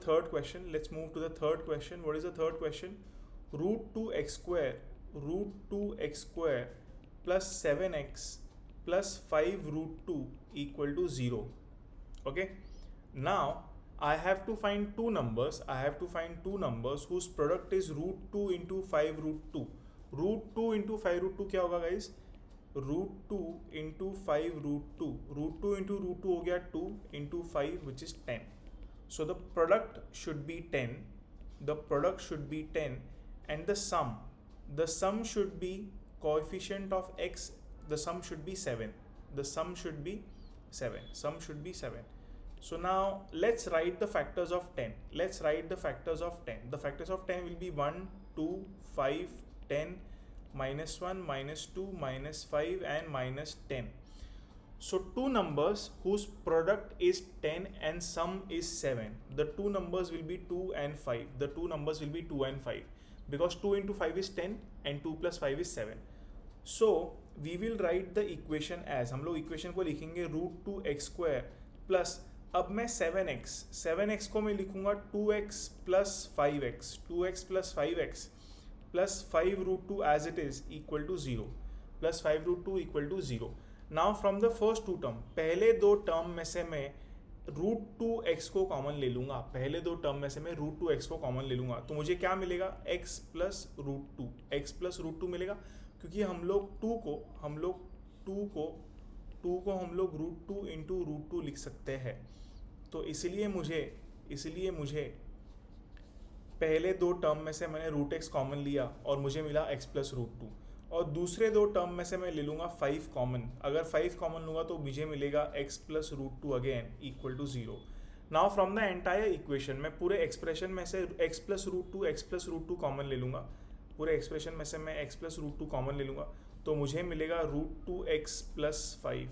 third question. Let's move to the third question. What is the third question? Root 2x square plus 7x plus 5 root 2 equal to 0. Okay. Now I have to find two numbers. Whose product is root 2 into 5 root 2. Root 2 into 5 root 2 क्या होगा guys? Root 2 into 5 root 2. Root 2 into root 2 हो गया 2 into 5 which is 10. So the product should be 10. And the sum should be coefficient of x. The sum should be 7. Sum should be 7. So now let's write the factors of 10. The factors of 10 will be 1, 2, 5, 10, minus 1, minus 2, minus 5 and minus 10. So two numbers whose product is 10 and sum is 7. The two numbers will be 2 and 5. Because 2 into 5 is 10 and 2 plus 5 is 7. So we will write the equation as, हम लोग equation को लिखेंगे root 2x square plus, अब मैं 7x को मैं लिखूंगा 2x plus 5x plus 5 root 2 as it is equal to 0. Now from the first two term, पहले दो टर्म में से मैं रूट 2x को कॉमन ले लूंगा. तो मुझे क्या मिलेगा? x प्लस रूट 2 मिलेगा, क्योंकि हम लोग 2 को हम लोग रूट 2 इंटू रूट 2 लिख सकते हैं. तो इसलिए मुझे पहले दो टर्म में से मैंने रूट x कॉमन लिया और मुझे मिला x प्लस रूट 2. और दूसरे दो टर्म में से मैं ले लूँगा 5 कॉमन. अगर 5 कॉमन लूँगा तो मुझे मिलेगा x plus root 2 again equal to 0. Now from the entire equation, मैं पूरे एक्सप्रेशन में से x प्लस रूट 2 कॉमन ले लूँगा. तो मुझे मिलेगा root 2x plus 5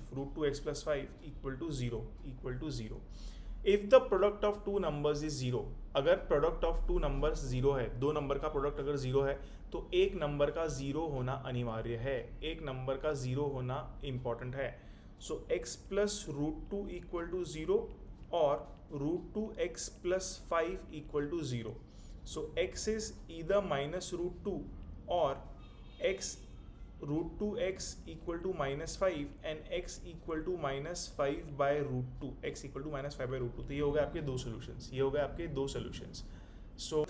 equal to 0. If the product of two numbers is 0, अगर प्रोडक्ट ऑफ टू नंबर्स 0 है, दो नंबर का प्रोडक्ट अगर 0 है, तो एक नंबर का 0 होना अनिवार्य है, इंपॉर्टेंट है. So x plus root 2 equal to 0 और root 2x plus 5 equal to 0. So x is either minus root 2 और x root 2x equal to minus 5 and x equal to minus 5 by root 2. तो ये हो गए आपके दो solutions. So